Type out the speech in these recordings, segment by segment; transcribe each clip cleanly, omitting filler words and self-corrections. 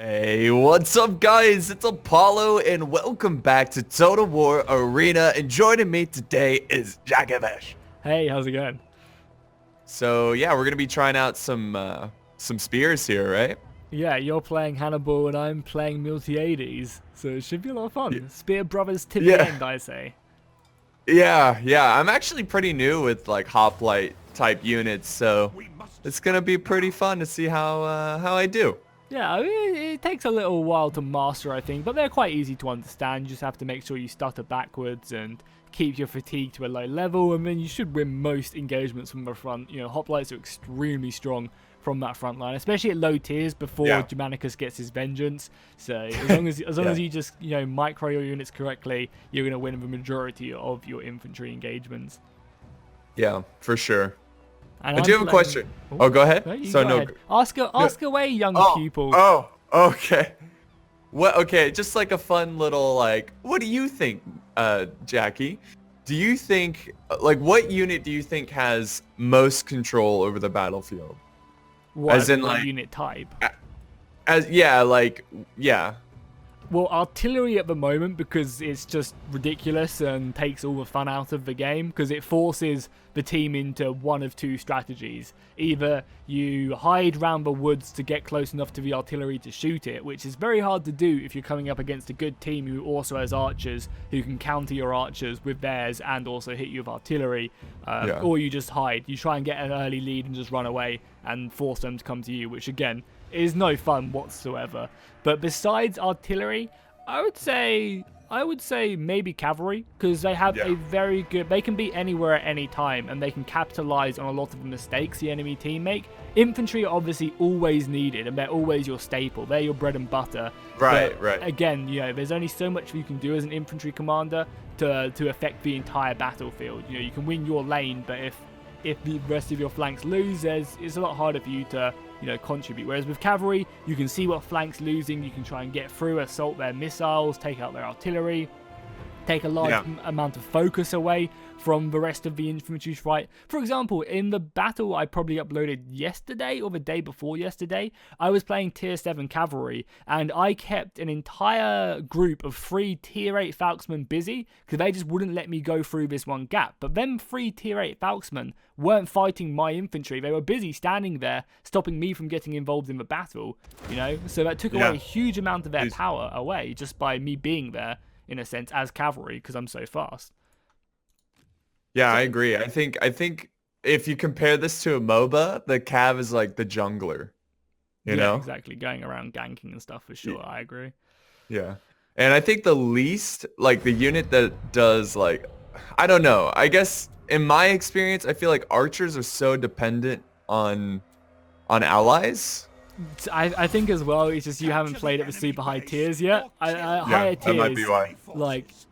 Hey, what's up guys? It's Apollo and welcome back to Total War Arena, and joining me today is jackiefishhh. Hey, how's it going? So yeah, we're gonna be trying out some spears here, right? Yeah, you're playing Hannibal and I'm playing Multi-80s, so it should be a lot of fun. Spear Brothers to the end, I say. Yeah. I'm actually pretty new with like hoplite type units, so it's gonna be pretty fun to see how I do. Yeah, I mean, it takes a little while to master, I think, but they're quite easy to understand. You just have to make sure you stutter backwards and keep your fatigue to a low level, and then you should win most engagements from the front. You know, hoplites are extremely strong from that front line, especially at low tiers before Germanicus gets his vengeance. So as long as you just micro your units correctly, you're gonna win the majority of your infantry engagements. Yeah, for sure. And I do have a question. Oh, go ahead. No, ask away, young pupil. Oh, okay. What? Okay, just like a fun little what do you think, Jackie? Do you think what unit do you think has most control over the battlefield? What, as in unit type? Yeah. Well, artillery at the moment, because it's just ridiculous and takes all the fun out of the game, because it forces the team into one of two strategies. Either you hide round the woods to get close enough to the artillery to shoot it, which is very hard to do if you're coming up against a good team who also has archers, who can counter your archers with theirs and also hit you with artillery. Or you just hide. You try and get an early lead and just run away and force them to come to you, which again is no fun whatsoever. But besides artillery, I would say maybe cavalry, because they have a very good, they can be anywhere at any time and they can capitalize on a lot of the mistakes the enemy team make. Infantry are obviously always needed and they're always your staple, they're your bread and butter. Right. Again, there's only so much you can do as an infantry commander to affect the entire battlefield. You can win your lane, but if the rest of your flanks lose, it's a lot harder for you to contribute. Whereas with cavalry, you can see what flanks losing, you can try and get through, assault their missiles, take out their artillery, take a large amount of focus away from the rest of the infantry fight. For example, in the battle I probably uploaded yesterday or the day before yesterday, I was playing tier 7 cavalry and I kept an entire group of 3 tier 8 falksmen busy because they just wouldn't let me go through this one gap. But them 3 tier 8 falksmen weren't fighting my infantry, they were busy standing there stopping me from getting involved in the battle, so that took away a huge amount of their power away just by me being there, in a sense, as cavalry, because I'm so fast. Yeah, I agree. I think if you compare this to a MOBA, the Cav is like the jungler. You know? Exactly. Going around ganking and stuff for sure. I agree. Yeah. And I think the least, the unit that does I don't know. I guess in my experience, I feel like archers are so dependent on allies. I think as well, it's just you haven't played at the super high tiers yet. Higher tiers, that might be why.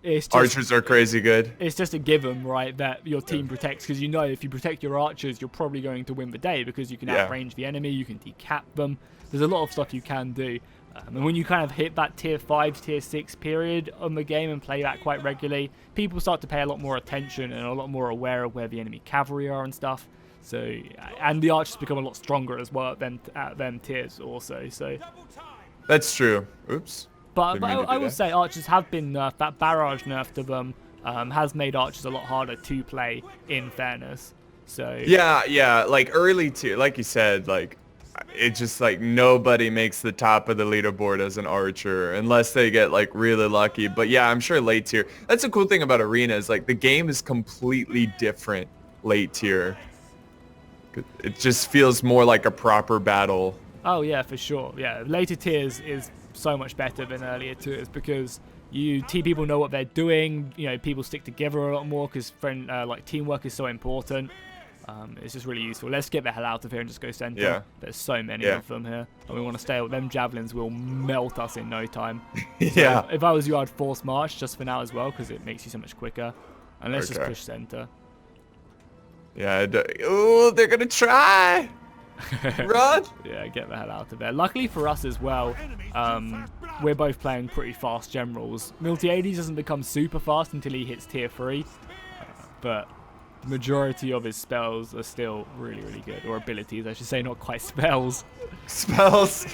It's just, archers are crazy good. It's just a given, right, that your team protects, because if you protect your archers, you're probably going to win the day because you can outrange the enemy, you can decap them. There's a lot of stuff you can do. And when you kind of hit that tier 5, tier 6 period on the game and play that quite regularly, people start to pay a lot more attention and a lot more aware of where the enemy cavalry are and stuff. So, and the archers become a lot stronger as well at them tiers also. So that's true. Oops. But I would say archers have been nerfed. That barrage nerf to them has made archers a lot harder to play, in fairness. So yeah, early tier, like you said, it's just nobody makes the top of the leaderboard as an archer unless they get really lucky. But yeah, I'm sure late tier. That's a cool thing about arena is the game is completely different late tier. It just feels more like a proper battle. Oh yeah, for sure. Yeah, later tiers is so much better than earlier tiers because people know what they're doing. People stick together a lot more because teamwork is so important. It's just really useful. Let's get the hell out of here and just go center. Yeah. There's so many of them here, and we want to stay with them. Javelins will melt us in no time. Yeah. So if I was you, I'd force march just for now as well because it makes you so much quicker. And let's just push center. Yeah. Oh, they're gonna try. Run! Yeah, get the hell out of there. Luckily for us as well, we're both playing pretty fast generals. Multi-80s doesn't become super fast until he hits tier 3, but the majority of his spells are still really, really good, or abilities, I should say, not quite spells. Spells.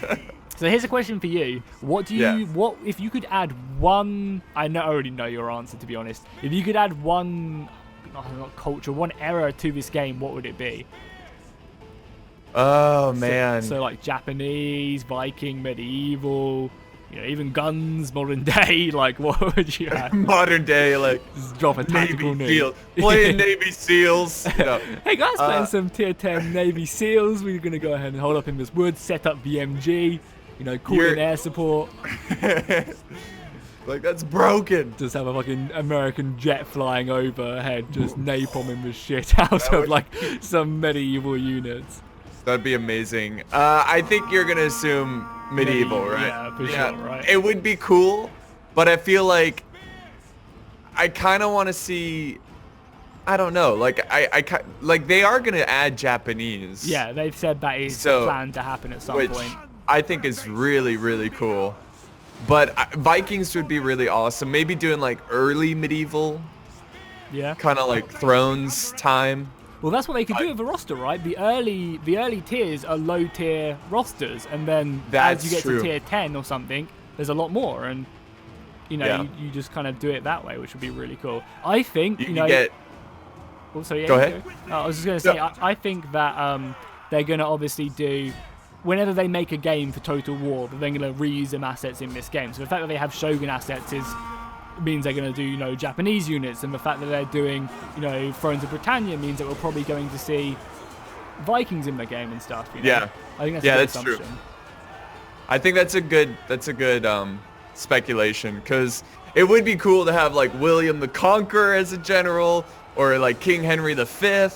So here's a question for you: what do you, what if you could add one? I already know your answer, to be honest. If you could add one, not culture, one era to this game, what would it be? Oh man. So like Japanese, Viking, medieval, you know, even guns, modern day. Like, what would you add? Modern day, like just drop a tactical Navy nuke. SEALs. Playing Navy SEALs. You know. Hey guys, playing some tier 10 Navy SEAls. We're gonna go ahead and hold up in this wood, set up the MG. You know, call in air support. Like, that's broken. Just have a fucking American jet flying overhead, just napalming the shit out of like some medieval units. That'd be amazing. I think you're gonna assume medieval, right? Yeah, for sure, right? It would be cool, but I feel like I kind of want to see. I don't know. Like like they are gonna add Japanese. Yeah, they've said that is planned to happen at some point. I think is really, really cool. But Vikings would be really awesome. Maybe doing like early medieval. Yeah. Kind of like Thrones time. Well, that's what they could do with the roster, right? The early tiers are low tier rosters, and then as you get to tier 10 or something, there's a lot more, and you know you just kind of do it that way, which would be really cool. I think you know. Also, yeah. Go ahead. I was just gonna say, I think that they're gonna obviously do. Whenever they make a game for Total War, they're going to reuse them assets in this game. So the fact that they have Shogun assets means they're going to do, you know, Japanese units, and the fact that they're doing, you know, Thrones of Britannia means that we're probably going to see Vikings in the game and stuff. You know? Yeah, I think that's true. I think that's a good speculation, because it would be cool to have like William the Conqueror as a general, or like King Henry V.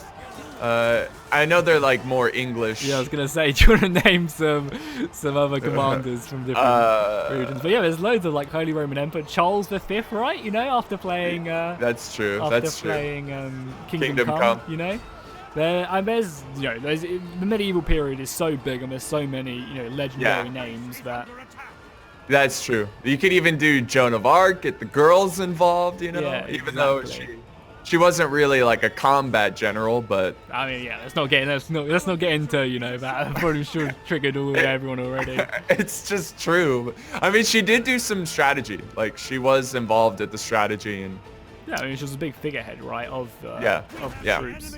I know they're like more English. Yeah, I was gonna say, do you want to name some other commanders from different regions? But yeah, there's loads of like Holy Roman Emperor Charles V, right? You know, after playing. That's true. After playing Kingdom Come, you know. There's you know, the medieval period is so big, and there's so many, you know, legendary names that. That's true. You could even do Joan of Arc, get the girls involved, you know, even though she wasn't really like a combat general, but I mean, yeah, let's not get into, you know, that. I'm pretty sure triggered everyone already. It's just true. I mean, she did do some strategy. Like, she was involved at the strategy, and yeah, I mean, she was a big figurehead, right, of the troops.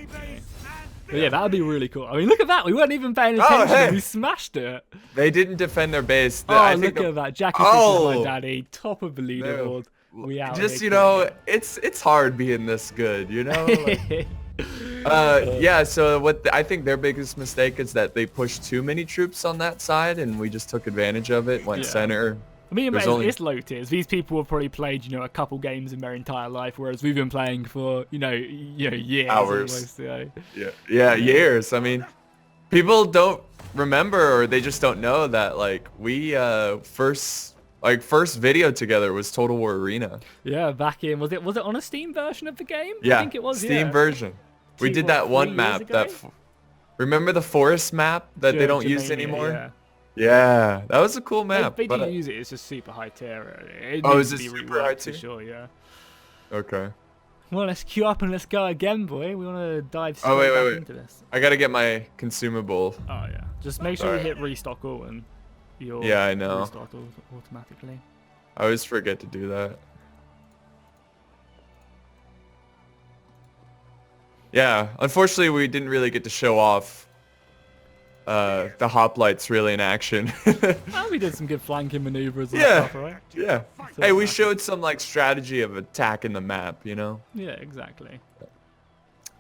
But yeah, that would be really cool. I mean, look at that. We weren't even paying attention. Oh, hey. We smashed it. They didn't defend their base. Look at that. Jackiefishhh, my daddy, top of the leaderboard. We out just, you know, it's hard being this good, you know. Like, yeah. So I think their biggest mistake is that they pushed too many troops on that side, and we just took advantage of it. Went center. I mean, it's low tiers. These people have probably played, you know, a couple games in their entire life, whereas we've been playing for, you know, years. Hours. Almost, you know. Yeah, years. I mean, people don't remember, or they just don't know that, like, we first video together was Total War Arena. Yeah, back in, was it on a Steam version of the game? Yeah, I think it was. Steam version. We did that one map remember the forest map that they don't use anymore? Yeah, that was a cool map. They do use it. It's just super high tier. Is it super high tier? Sure, yeah. Okay. Well, let's queue up and let's go again, boy. We want to dive straight back into this. I gotta get my consumable. Oh yeah. Just make sure you hit restock all, and you'll I know. Restart automatically. I always forget to do that. Yeah, unfortunately, we didn't really get to show off the hoplites really in action. We did some good flanking maneuvers and stuff, right? Yeah. Hey, we showed some like strategy of attacking the map, you know? Yeah, exactly.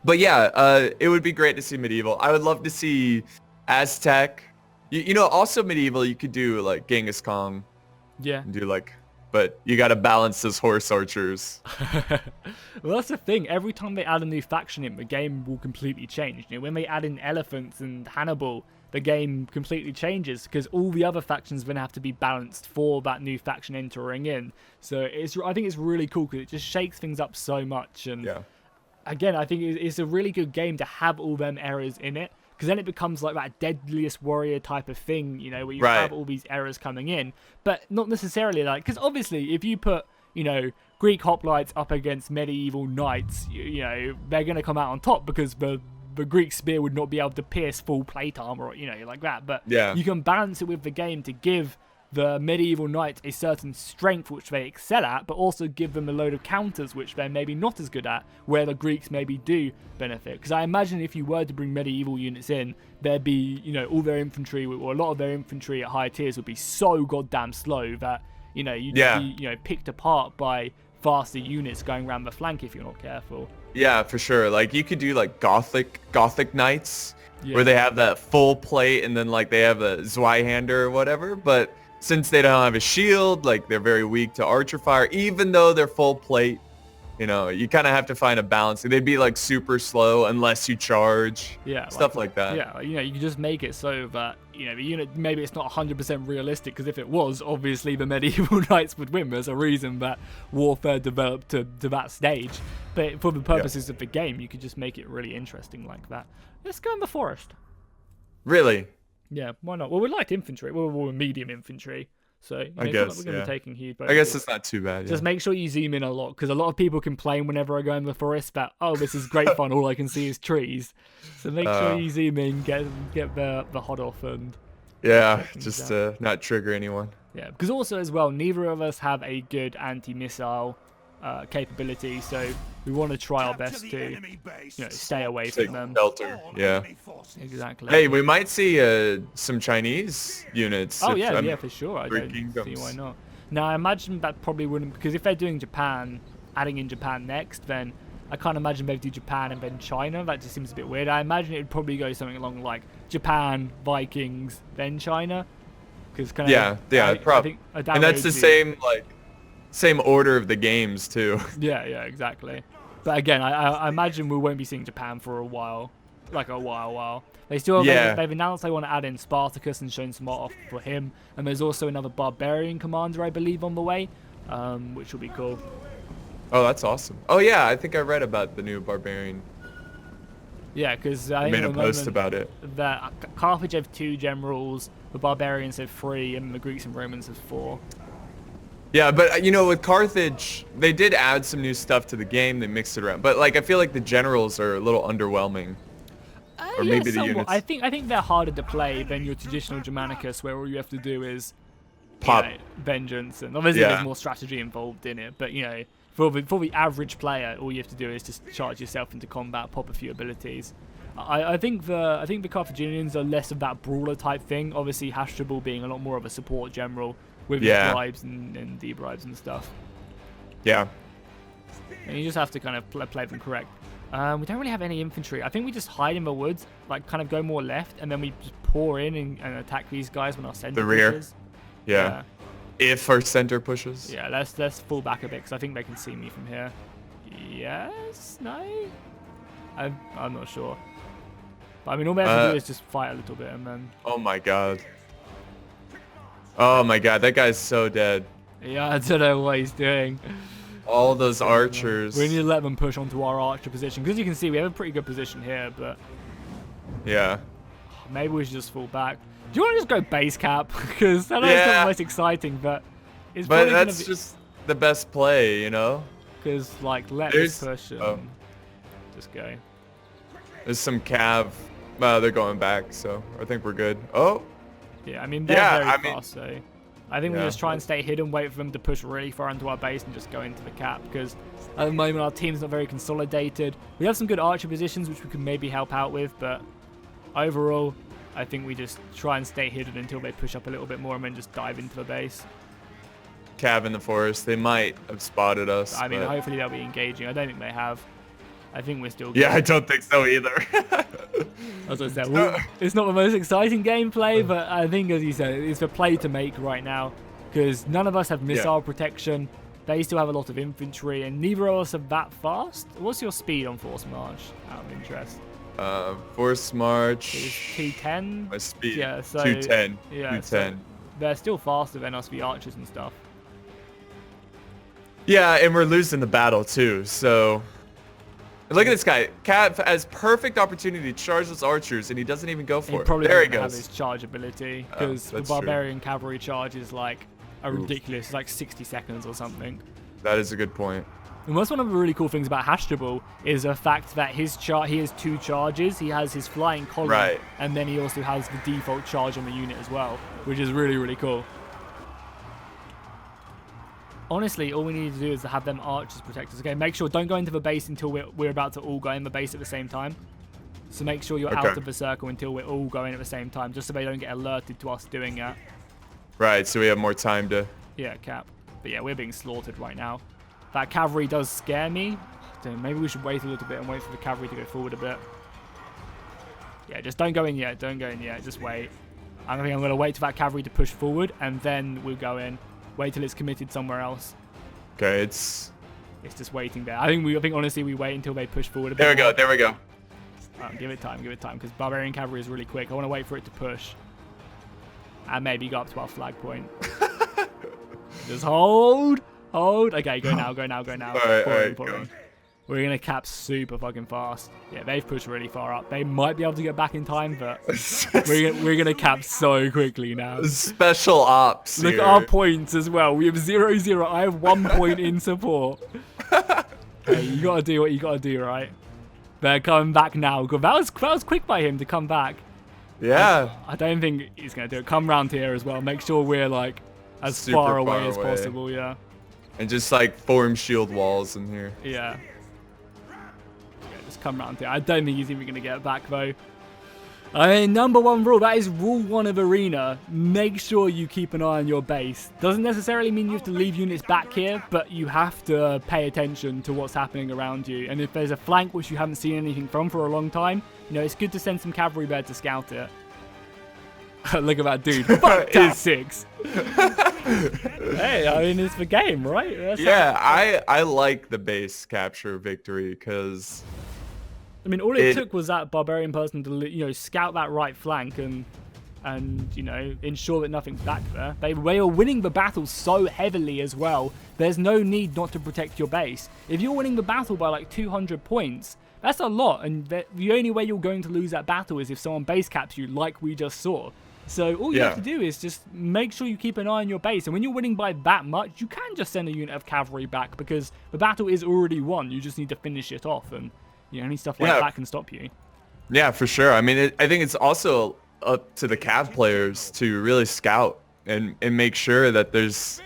But yeah, it would be great to see medieval. I would love to see Aztec. You know, also medieval, you could do like Genghis Khan. Yeah. Do like, but you got to balance those horse archers. Well, that's the thing. Every time they add a new faction in, the game will completely change. You know, when they add in elephants and Hannibal, the game completely changes, because all the other factions then have to be balanced for that new faction entering in. So I think it's really cool, because it just shakes things up so much. And again, I think it's a really good game to have all them errors in it, because then it becomes like that deadliest warrior type of thing, you know, where you have all these errors coming in, but not necessarily like, because obviously if you put, you know, Greek hoplites up against medieval knights, you know, they're going to come out on top because the Greek spear would not be able to pierce full plate armor, or, you know, like that. But you can balance it with the game to give the medieval knights a certain strength which they excel at, but also give them a load of counters which they're maybe not as good at, where the Greeks maybe do benefit. Because I imagine if you were to bring medieval units in, there'd be, you know, all their infantry, or a lot of their infantry at higher tiers would be so goddamn slow that, you know, you'd be, you know, picked apart by faster units going around the flank if you're not careful. Yeah, for sure. Like you could do like Gothic knights where they have that full plate and then like they have a Zweihander or whatever, but since they don't have a shield, like they're very weak to archer fire, even though they're full plate. You know, you kind of have to find a balance. They'd be like super slow unless you charge. Yeah, stuff like that. Yeah, you know, you can just make it so that, you know, the unit, maybe it's not 100% realistic, because if it was, obviously the medieval knights would win. There's a reason that warfare developed to that stage. But for the purposes of the game, you could just make it really interesting like that. Let's go in the forest. Really? Yeah, why not? Well, we liked infantry. We're medium infantry. So you know, I guess we're going to be taking huge. I guess it's not too bad. Just make sure you zoom in a lot, because a lot of people complain whenever I go in the forest that, oh, this is great fun. All I can see is trees. So make sure you zoom in, get the HUD off, and just to not trigger anyone. Yeah, because also as well, neither of us have a good anti-missile capability, so we want to try our best to, you know, stay away from them. Shelter. Yeah. Exactly. Hey, we might see some Chinese units. Oh yeah, for sure. I don't see why not. Now I imagine that probably wouldn't, because if they're doing Japan, adding in Japan next, then I can't imagine they'd do Japan and then China. That just seems a bit weird. I imagine it would probably go something along like Japan, Vikings, then China. Because probably. And that's the same order of the games too. Yeah, exactly. But again, I imagine we won't be seeing Japan for a while, like a while. They still they've announced they want to add in Spartacus and shown some off for him, and there's also another barbarian commander, I believe, on the way, which will be cool. Oh, that's awesome. Oh yeah, I think I read about the new barbarian. Yeah, because I made a post about it. That Carthage have 2 generals, the barbarians have 3, and the Greeks and Romans have 4. Yeah, but you know, with Carthage, they did add some new stuff to the game. They mixed it around, but like I feel like the generals are a little underwhelming. Or maybe the units. I think they're harder to play than your traditional Germanicus, where all you have to do is pop vengeance, and obviously there's more strategy involved in it. But you know, for the average player, all you have to do is just charge yourself into combat, pop a few abilities. I think the Carthaginians are less of that brawler type thing. Obviously, Hasdrubal being a lot more of a support general with his bribes and debribes and stuff. Yeah. And you just have to kind of play them correct. We don't really have any infantry. I think we just hide in the woods, like kind of go more left, and then we just pour in and attack these guys when our center pushes. Yeah. If our center pushes. Yeah, let's fall back a bit, because I think they can see me from here. Yes? No? I'm not sure. But I mean, all we have to do is just fight a little bit, and then... Oh my god. Oh my god, that guy's so dead. Yeah, I don't know what he's doing. All those archers. We need to let them push onto our archer position, because you can see we have a pretty good position here, but... Yeah. Maybe we should just fall back. Do you want to just go base cap? Because I know it's not the most exciting, but... it's but that's just the best play, you know? Because, like, let's push and just go. There's some cav. They're going back, so I think we're good. Oh! Yeah, I mean, they're very fast, so... I think we just try and stay hidden, wait for them to push really far into our base and just go into the cap, because at the moment our team's not very consolidated. We have some good archer positions which we could maybe help out with, but overall, I think we just try and stay hidden until they push up a little bit more and then just dive into the base. Cav in the forest, they might have spotted us. I mean, hopefully they'll be engaging. I don't think they have. I think we're still good. Yeah, I don't think so either. As I said, it's not the most exciting gameplay, but I think, as you said, it's the play to make right now, because none of us have missile protection. They still have a lot of infantry, and neither of us are that fast. What's your speed on Force March, out of interest? Force March... Is 210? My speed, yeah, so, 210. Yeah, 210. So they're still faster than us, the archers and stuff. Yeah, and we're losing the battle, too, so... Look at this guy. Cat has perfect opportunity to charge those archers, and he doesn't even go for it. There he goes. Have his charge ability, because the barbarian cavalry charge is like a ridiculous, like 60 seconds or something. That is a good point. And that's one of the really cool things about Hashtabal is the fact that he has 2 charges. He has his flying column, Right. and then he also has the default charge on the unit as well, which is really, really cool. Honestly, all we need to do is to have them archers protect us. Okay, make sure don't go into the base until we're about to all go in the base at the same time. So make sure you're out of the circle until we're all going at the same time, just so they don't get alerted to us doing that. Right, so we have more time to... Yeah, cap. But yeah, we're being slaughtered right now. That cavalry does scare me. Maybe we should wait a little bit and wait for the cavalry to go forward a bit. Yeah, just don't go in yet. Don't go in yet. Just wait. I think I'm going to wait for that cavalry to push forward, and then we'll go in. Wait till it's committed somewhere else. Okay, it's just waiting there. I think honestly we wait until they push forward a bit. There we go. Give it time, because Barbarian Cavalry is really quick. I want to wait for it to push. And maybe go up to our flag point. Just hold. Okay, go now. All right, go. We're going to cap super fucking fast. Yeah, they've pushed really far up. They might be able to get back in time, but we're going to cap so quickly now. Special ops. Look at our points as well. We have 0-0. I have 1 point in support. Hey, you got to do what you got to do, right? They're coming back now. Good. That was quick by him to come back. Yeah. I don't think he's going to do it. Come round here as well. Make sure we're like as Super far away as possible. Yeah. And just like form shield walls in here. Yeah. Just come round here. I don't think he's even going to get back though. I mean, number 1 rule, that is rule 1 of Arena. Make sure you keep an eye on your base. Doesn't necessarily mean you have to leave units back here, but you have to pay attention to what's happening around you. And if there's a flank which you haven't seen anything from for a long time, you know, it's good to send some cavalry there to scout it. Look at that dude. Fuck that 6. Hey, I mean, it's the game, right? I like the base capture victory because... I mean, all it took was that barbarian person to, you know, scout that right flank and you know, ensure that nothing's back there. They were winning the battle so heavily as well. There's no need not to protect your base. If you're winning the battle by like 200 points, that's a lot. And the only way you're going to lose that battle is if someone base caps you, like we just saw. So all you have to do is just make sure you keep an eye on your base. And when you're winning by that much, you can just send a unit of cavalry back because the battle is already won. You just need to finish it off, and you know, any stuff like that can stop you. Yeah, for sure. I mean, I think it's also up to the Cav players to really scout and make sure that there's,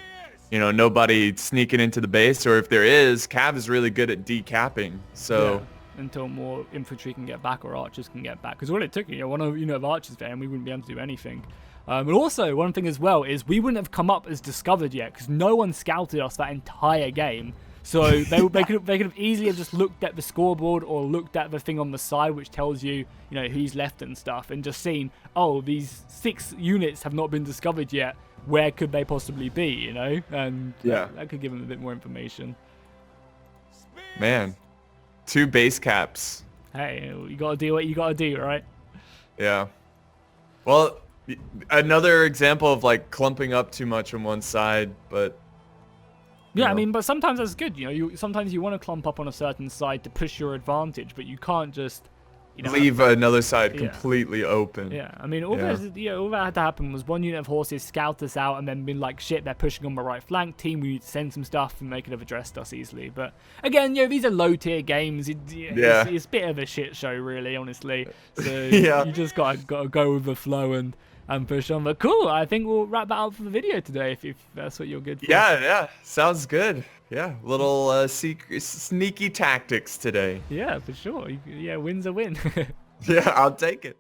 you know, nobody sneaking into the base, or if there is, Cav is really good at decapping. So until more infantry can get back or archers can get back, because all it took, you know, one of archers there, and we wouldn't be able to do anything. But also, one thing as well is we wouldn't have come up as discovered yet because no one scouted us that entire game. So they could have easily have just looked at the scoreboard or looked at the thing on the side which tells you, you know, who's left and stuff, and just seen, oh, these 6 units have not been discovered yet. Where could they possibly be, you know? And that could give them a bit more information. Man, 2 base caps. Hey, you gotta do what you gotta do, right? Yeah. Well, another example of like clumping up too much on one side, but... Yeah, I mean, but sometimes that's good. You know, sometimes you want to clump up on a certain side to push your advantage, but you can't just, you know, leave another side completely open. Yeah, I mean, all that had to happen was one unit of horses scout us out and then been like, shit, they're pushing on the right flank. Team, we need to send some stuff, and they could have addressed us easily. But again, you know, these are low tier games. It's a bit of a shit show, really, honestly. So you just gotta go with the flow and push on. But cool, I think we'll wrap that up for the video today if that's what you're good for. Yeah, sounds good. Yeah, little sneaky tactics today. Yeah, for sure. Yeah, win's a win. Yeah, I'll take it.